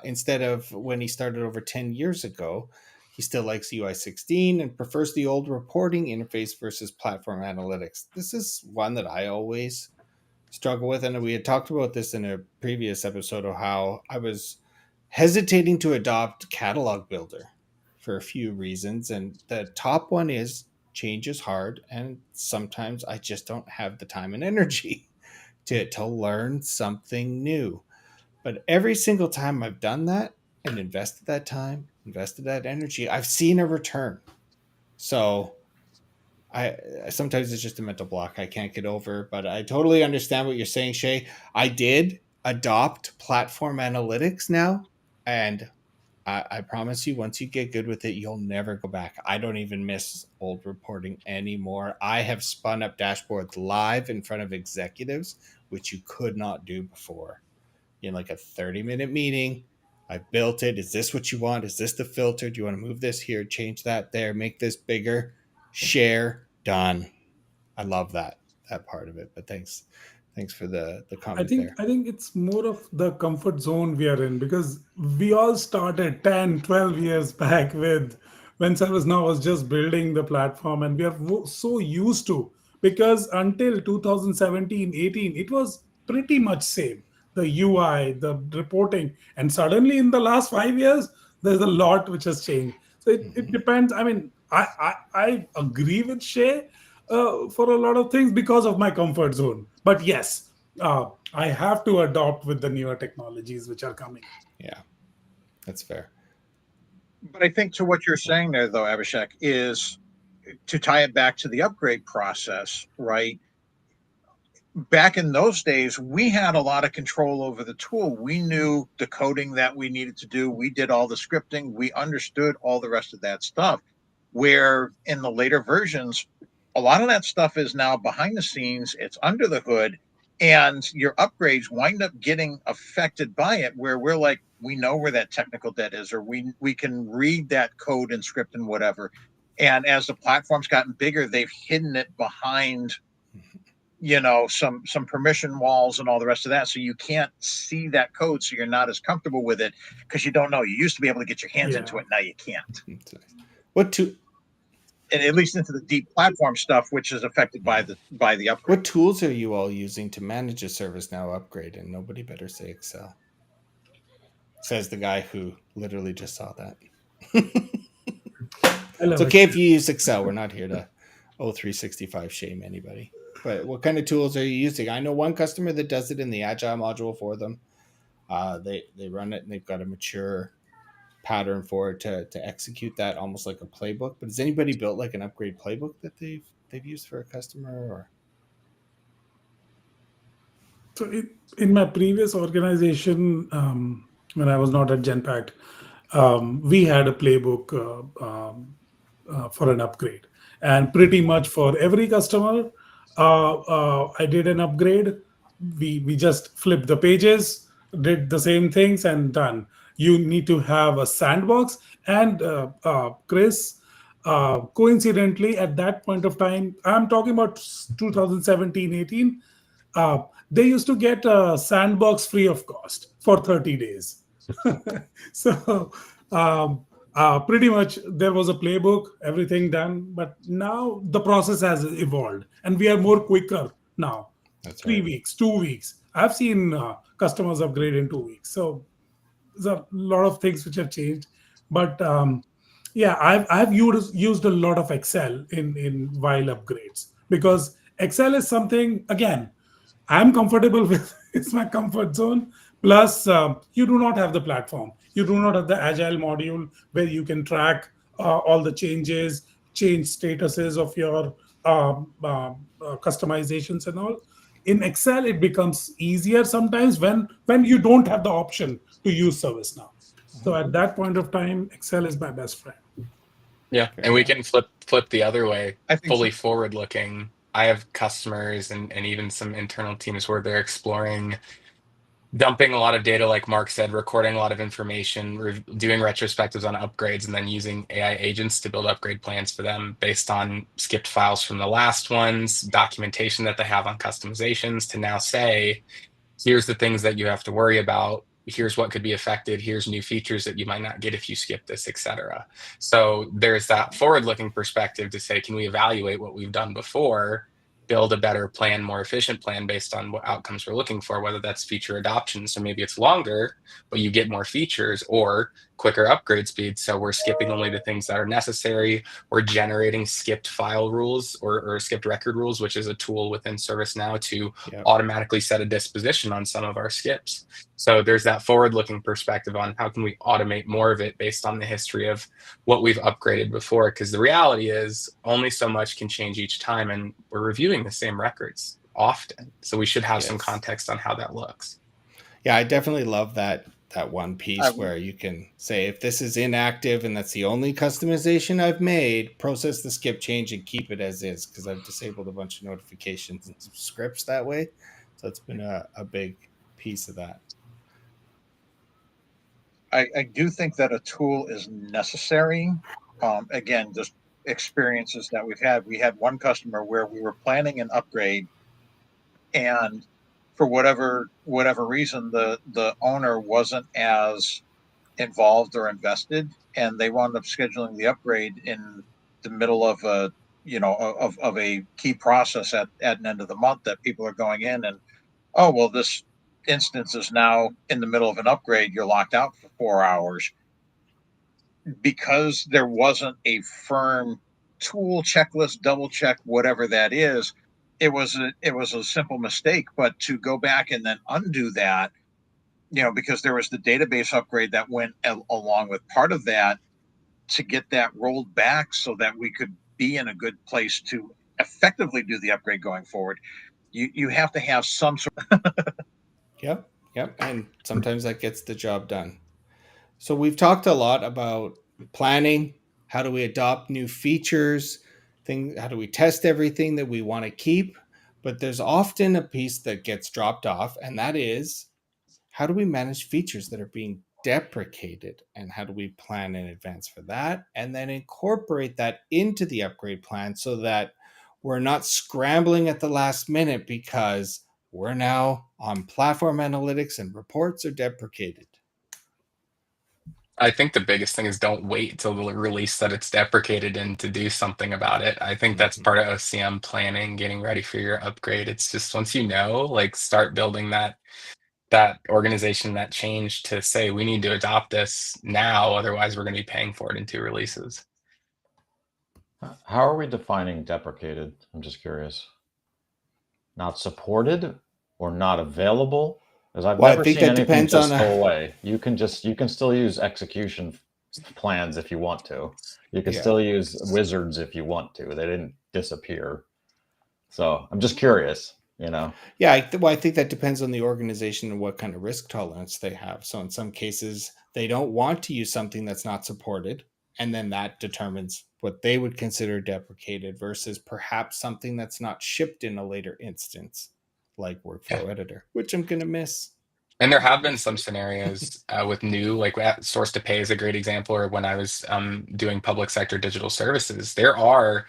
instead of when he started over 10 years ago. He still likes UI 16 and prefers the old reporting interface versus platform analytics. This is one that I always struggle with. And we had talked about this in a previous episode of how I was hesitating to adopt Catalog Builder for a few reasons. And the top one is change is hard. And sometimes I just don't have the time and energy to learn something new. But every single time I've done that and invested that time, invested that energy, I've seen a return. So I sometimes it's just a mental block I can't get over, but I totally understand what you're saying, Shay. I did adopt platform analytics now, and I promise you, once you get good with it, you'll never go back. I don't even miss old reporting anymore. I have spun up dashboards live in front of executives, which you could not do before. In like a 30-minute meeting, I built it. Is this what you want? Is this the filter? Do you want to move this here, change that there, make this bigger? Share, done. I love that part of it. But thanks for the I comment think there. I think it's more of the comfort zone we are in, because we all started 10, 12 years back with when ServiceNow was just building the platform, and we are so used to, because until 2017, 18, it was pretty much same. The UI, the reporting, and suddenly in the last 5 years, there's a lot which has changed. So it Mhm. depends. I mean, I agree with Shay for a lot of things because of my comfort zone. But yes, I have to adopt with the newer technologies which are coming. Yeah, that's fair. But I think to what you're saying there, though, Abhishek, is to tie it back to the upgrade process, right? Back in those days, we had a lot of control over the tool. We knew the coding that we needed to do. We did all the scripting. We understood all the rest of that stuff. Where in the later versions, a lot of that stuff is now behind the scenes, it's under the hood, and your upgrades wind up getting affected by it. Where we're like, we know where that technical debt is, or we can read that code and script and whatever. And as the platform's gotten bigger, they've hidden it behind some permission walls and all the rest of that, so you can't see that code, so you're not as comfortable with it because you don't know. You used to be able to get your hands into Yeah. it, now you can't. It's nice. What to And at least into the deep platform stuff, which is affected by the what upgrade. tools are you all using to manage a ServiceNow upgrade? And nobody better say Excel. Says the guy who literally just saw that. I It's love okay if Excel. you use Excel. We're not here to 365 shame anybody. But what kind of tools are you using? I know one customer that does it in the Agile module for them. They run it and they've got a mature pattern for it to execute that almost like a playbook. But has anybody built like an upgrade playbook that they've used for a customer? Or So in my previous organization, when I was not at Genpact, we had a playbook for an upgrade, and pretty much for every customer, I did an upgrade. We just flipped the pages, did the same things, and done. You need to have a sandbox, and Chris. Coincidentally, at that point of time, I'm talking about 2017-18, they used to get a sandbox free of cost for 30 days. So pretty much there was a playbook, everything done, but now the process has evolved and we are more quicker now. that's 3 weeks, 2 weeks. I've seen customers upgrade in 2 weeks. So there's a lot of things which have changed. But yeah, I've used a lot of Excel in while upgrades, because Excel is something, again, I'm comfortable with. It's my comfort zone. Plus, you do not have the platform. You do not have the agile module where you can track all the changes, change statuses of your customizations and all. In Excel, it becomes easier sometimes when you don't have the option to use ServiceNow. So at that point of time, Excel is my best friend. Yeah, Fair and we enough. can flip the other way, I think fully so. forward looking. I have customers and even some internal teams where they're exploring dumping a lot of data, like Mark said, recording a lot of information, doing retrospectives on upgrades, and then using AI agents to build upgrade plans for them based on skipped files from the last ones, documentation that they have on customizations, to now say, here's the things that you have to worry about. Here's what could be affected. Here's new features that you might not get if you skip this, etc. So there's that forward-looking perspective to say, can we evaluate what we've done before, build a better plan, more efficient plan based on what outcomes we're looking for, whether that's feature adoption. So maybe it's longer, but you get more features, or quicker upgrade speed. So we're skipping only the things that are necessary. We're generating skipped file rules or skipped record rules, which is a tool within ServiceNow to Yep. automatically set a disposition on some of our skips. So there's that forward-looking perspective on how can we automate more of it based on the history of what we've upgraded before. Because the reality is only so much can change each time, and we're reviewing the same records often. So we should have some Yes. context on how that looks. Yeah, I definitely love that one piece I- where you can say, if this is inactive and that's the only customization I've made, process the skip change and keep it as is, because I've disabled a bunch of notifications and scripts that way. So it's been a big piece of that. I do think that a tool is necessary. Again, just experiences that we've had. We had one customer where we were planning an upgrade, and for whatever reason, the owner wasn't as involved or invested, and they wound up scheduling the upgrade in the middle of a of a key process at an end of the month that people are going in, and oh well, this instance is now in the middle of an upgrade. You're locked out for 4 hours because there wasn't a firm tool checklist, double check, whatever that is. It was a simple mistake, but to go back and then undo that, because there was the database upgrade that went along with part of that, to get that rolled back so that we could be in a good place to effectively do the upgrade going forward. You have to have some sort Yep. And sometimes that gets the job done. So we've talked a lot about planning. How do we adopt new features? How do we test everything that we want to keep? But there's often a piece that gets dropped off, and that is, how do we manage features that are being deprecated, and how do we plan in advance for that and then incorporate that into the upgrade plan so that we're not scrambling at the last minute because we're now on platform analytics and reports are deprecated. I think the biggest thing is don't wait till the release that it's deprecated and to do something about it. I think that's part of OCM planning, getting ready for your upgrade. It's just once you know, like, start building that organization, that change to say we need to adopt this now, otherwise we're going to be paying for it in 2 releases. How are we defining deprecated? I'm just curious. Not supported or not available? Because I've Well, I never think seen that anything depends on just go away. You can still use execution plans if you want to. You can Yeah. still use wizards if you want to. They didn't disappear. So I'm just curious, you know. Yeah, I think that depends on the organization and what kind of risk tolerance they have. So in some cases, they don't want to use something that's not supported, and then that determines what they would consider deprecated versus perhaps something that's not shipped in a later instance, like Yeah. Workflow Editor, which I'm going to miss. And there have been some scenarios with new, like that source to pay is a great example, or when I was doing public sector digital services, there are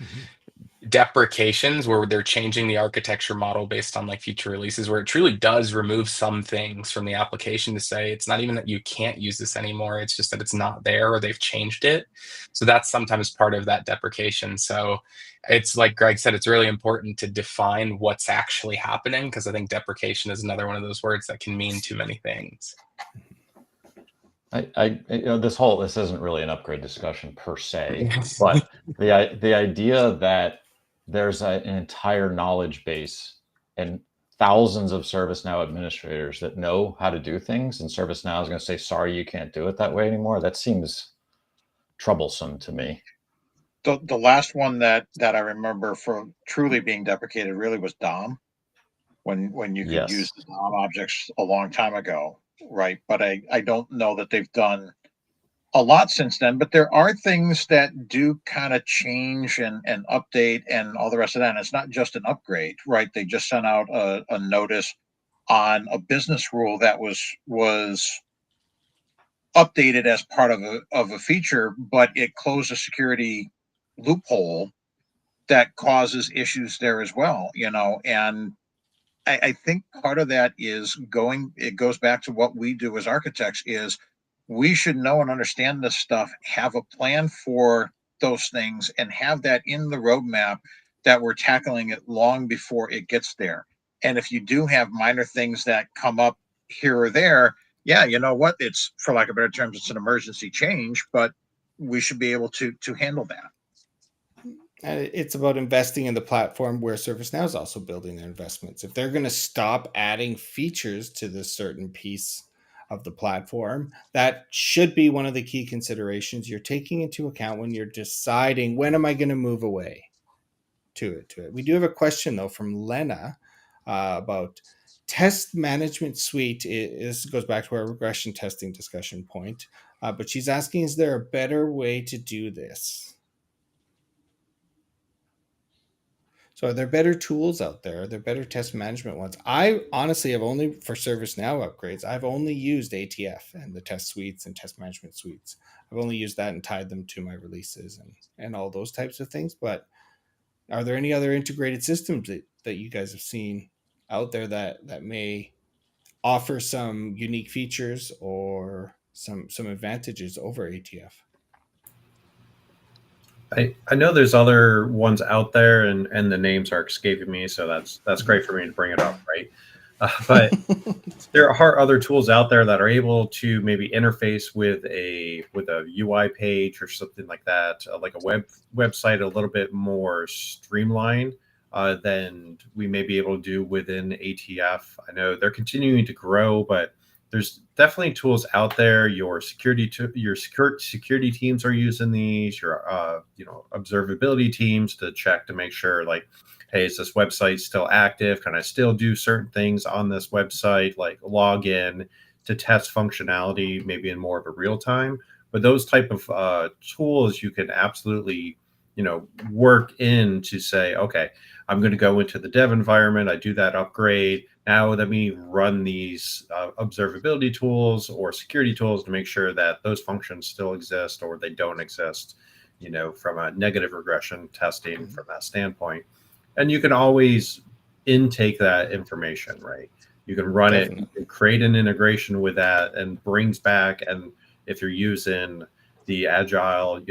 deprecations where they're changing the architecture model based on like future releases, where it truly does remove some things from the application to say it's not even that you can't use this anymore, it's just that it's not there or they've changed it. So that's sometimes part of that deprecation. So it's like Greg said, it's really important to define what's actually happening, because I think deprecation is another one of those words that can mean too many things. This isn't really an upgrade discussion per se, but the idea that there's an entire knowledge base and thousands of ServiceNow administrators that know how to do things, and ServiceNow is going to say, sorry, you can't do it that way anymore. That seems troublesome to me. The last one that I remember for truly being deprecated really was DOM, when you could use the DOM objects a long time ago, right? But I don't know that they've done a lot since then, but there are things that do kind of change and update and all the rest of that. And it's not just an upgrade, right? They just sent out a notice on a business rule that was updated as part of a feature, but it closed a security loophole that causes issues there as well, and I think part of that it goes back to what we do as architects is we should know and understand this stuff, have a plan for those things, and have that in the roadmap that we're tackling it long before it gets there. And if you do have minor things that come up here or there, yeah, you know what? It's, for lack of better terms, it's an emergency change, but we should be able to handle that. It's about investing in the platform where ServiceNow is also building their investments. If they're going to stop adding features to this certain piece of the platform, that should be one of the key considerations you're taking into account when you're deciding, when am I going to move away to it. We do have a question though from Lena about test management suite. This goes back to our regression testing discussion point, but she's asking, is there a better way to do this? So are there better tools out there? Are there better test management ones? I honestly have only, for ServiceNow upgrades, I've only used ATF and the test suites and test management suites. I've only used that and tied them to my releases and all those types of things. But are there any other integrated systems that you guys have seen out there that may offer some unique features or some advantages over ATF? I know there's other ones out there, and the names are escaping me, so that's great for me to bring it up, right? But there are other tools out there that are able to maybe interface with a UI page or something like that, like a website a little bit more streamlined than we may be able to do within ATF. I know they're continuing to grow, but there's definitely tools out there. Your security teams are using these. Your observability teams to check to make sure, like, hey, is this website still active? Can I still do certain things on this website, like log in to test functionality, maybe in more of a real time? But those type of tools you can absolutely work in to say, okay, I'm going to go into the dev environment. I do that upgrade. Now let me run these observability tools or security tools to make sure that those functions still exist or they don't exist, from a negative regression testing from that standpoint. And you can always intake that information, right? You can run Definitely. It, you can create an integration with that and brings back, and if you're using the agile,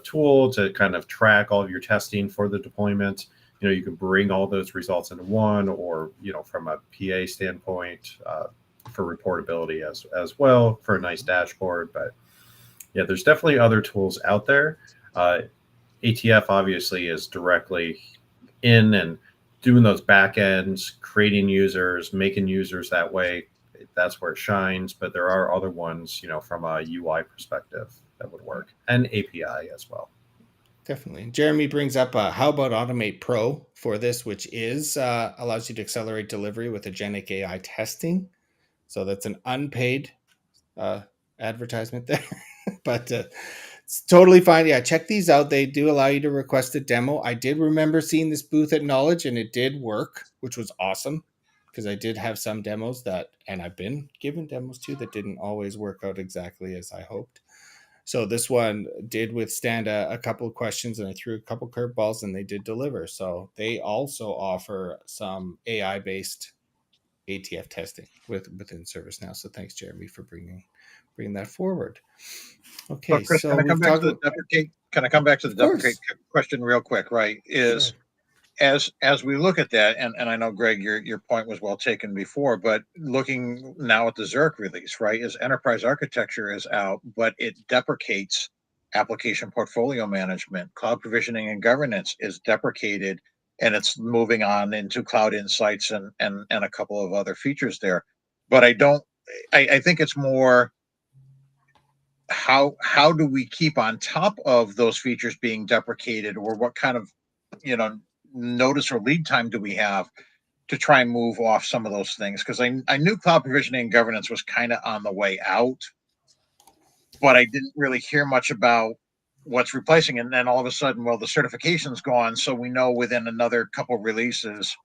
tool to kind of track all of your testing for the deployment, you can bring all those results into one, or, from a PA standpoint, for reportability as well, for a nice dashboard. But yeah, there's definitely other tools out there. ATF obviously is directly in and doing those back ends, creating users, making users that way. that's where it shines. But there are other ones, from a UI perspective that would work, and API as well. Definitely. Jeremy brings up how about Automate Pro for this, which is allows you to accelerate delivery with agentic AI testing. So that's an unpaid advertisement there, but it's totally fine. Yeah, check these out. They do allow you to request a demo. I did remember seeing this booth at Knowledge, and it did work, which was awesome because I did have some demos and I've been given demos too that didn't always work out exactly as I hoped. So this one did withstand a couple of questions, and I threw a couple curveballs, and they did deliver. So they also offer some AI-based ATF testing within ServiceNow. So thanks, Jeremy, for bringing that forward. Okay, Chris, so can I come we've back talked to the deprecate? Can I come back to the deprecate question real quick? Right, is as we look at that, and I know Greg, your point was well taken before, but looking now at the Zurich release, right, is enterprise architecture is out, but it deprecates application portfolio management, cloud provisioning and governance is deprecated, and it's moving on into cloud insights and a couple of other features there. But I think it's more how do we keep on top of those features being deprecated, or what kind of notice or lead time do we have to try and move off some of those things? Because I knew cloud provisioning and governance was kind of on the way out, but I didn't really hear much about what's replacing. And then all of a sudden, well, the certification's gone, so we know within another couple releases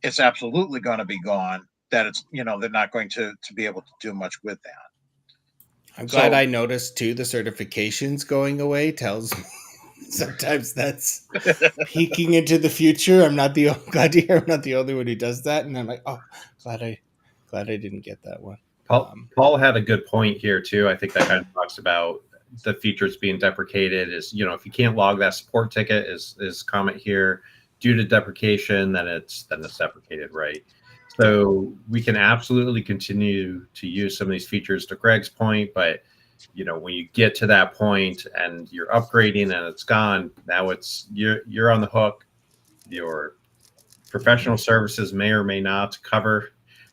it's absolutely going to be gone, that it's they're not going to be able to do much with that. I'm glad I noticed too the certifications going away tells me sometimes that's peeking into the future. Glad to hear I'm not the only one who does that, and I'm like, oh, glad I didn't get that one. Paul had a good point here too. I think that kind of talks about the features being deprecated. Is if you can't log that support ticket, is comment here due to deprecation, then it's deprecated, right? So we can absolutely continue to use some of these features to Greg's point, but when you get to that point and you're upgrading and it's gone, now you're on the hook. Your professional services may or may not cover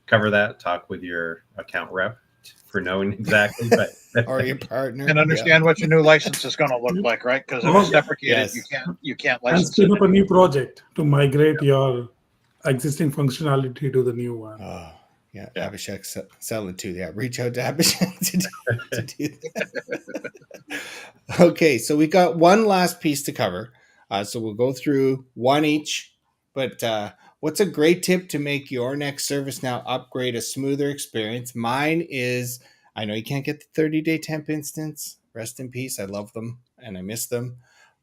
that. Talk with your account rep for knowing exactly, but or your partner, and understand what your new license is going to look like, right? Because if it's deprecated, you can't license and spin up a new project to migrate your existing functionality to the new one. Oh, yeah. Abhishek selling too. Yeah, reach out to Abhishek to do that. Okay, so we got one last piece to cover. So we'll go through one each. But what's a great tip to make your next ServiceNow upgrade a smoother experience? Mine is, I know you can't get the 30-day temp instance. Rest in peace. I love them and I miss them.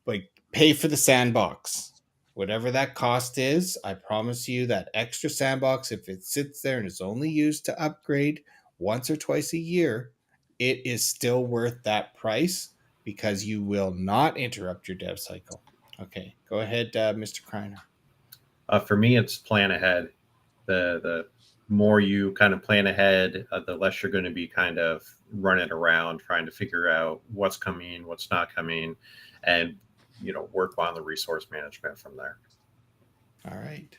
But pay for the sandbox. Whatever that cost is, I promise you that extra sandbox, if it sits there and is only used to upgrade once or twice a year, it is still worth that price because you will not interrupt your dev cycle. Okay, go ahead, Mr. Kreiner. For me, it's plan ahead. The more you kind of plan ahead, the less you're going to be kind of running around trying to figure out what's coming, what's not coming, and work on the resource management from there. All right,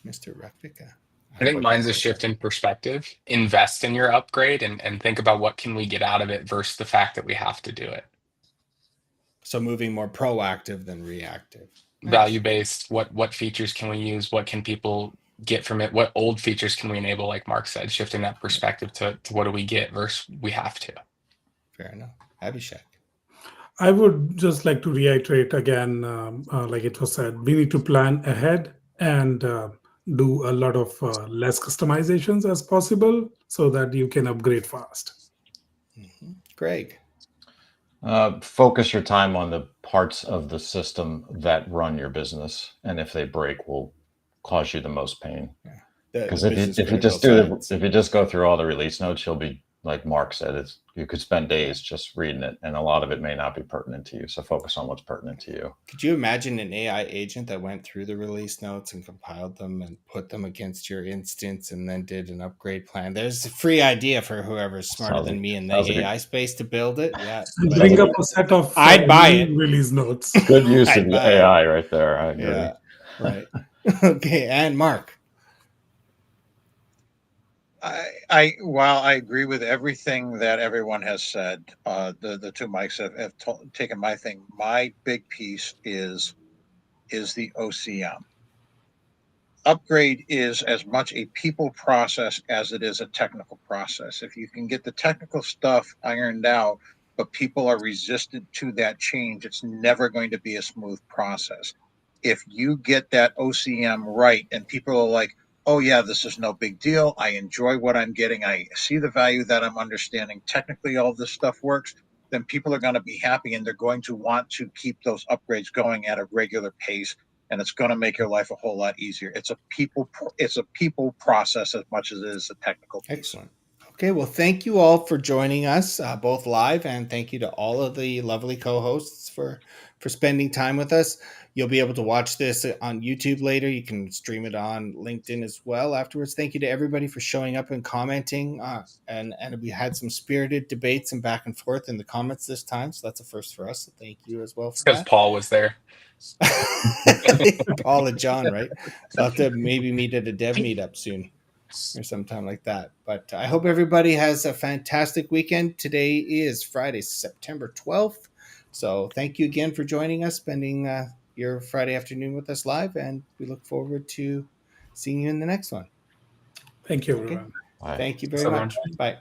Mr. Rekvika. I think mine's a shift in perspective. Invest in your upgrade and think about what can we get out of it versus the fact that we have to do it. So moving more proactive than reactive. Nice. Value-based, what features can we use? What can people get from it? What old features can we enable, like Mark said, shifting that perspective to what do we get versus we have to. Fair enough. Abhishek. I would just like to reiterate again, like it was said, we need to plan ahead and do a lot of less customizations as possible so that you can upgrade fast. Mm-hmm. Greg. Focus your time on the parts of the system that run your business, and if they break, will cause you the most pain. Because if you just go through all the release notes, you'll be, like Mark said, you could spend days just reading it, and a lot of it may not be pertinent to you. So focus on what's pertinent to you. Could you imagine an AI agent that went through the release notes and compiled them and put them against your instance and then did an upgrade plan? There's a free idea for whoever's smarter than me in the AI space to build it. Yeah, bring up a set of I'd buy it. Release notes. Good use of the AI right there. I agree. Yeah, right. Okay, and Mark. While I agree with everything that everyone has said, the two mics have taken my thing. My big piece is the OCM. Upgrade is as much a people process as it is a technical process. If you can get the technical stuff ironed out, but people are resistant to that change, it's never going to be a smooth process. If you get that OCM right and people are like, oh yeah, this is no big deal, I enjoy what I'm getting, I see the value that I'm understanding, technically all this stuff works, then people are going to be happy and they're going to want to keep those upgrades going at a regular pace, and it's going to make your life a whole lot easier. It's a people process as much as it is a technical piece. Excellent. Okay, well, thank you all for joining us, both live, and thank you to all of the lovely co-hosts for spending time with us. You'll be able to watch this on YouTube later. You can stream it on LinkedIn as well afterwards. Thank you to everybody for showing up and commenting, and we had some spirited debates and back and forth in the comments this time, so that's a first for us. So thank you as well It's for because that. Paul was there. Paul and John, right? We'll have to maybe meet at a dev meetup soon or sometime like that. But I hope everybody has a fantastic weekend. Today is Friday, September 12th. So thank you again for joining us, spending your Friday afternoon with us live, and we look forward to seeing you in the next one. Thank you, Okay. everyone. Bye. Thank you very So everyone. much. Bye.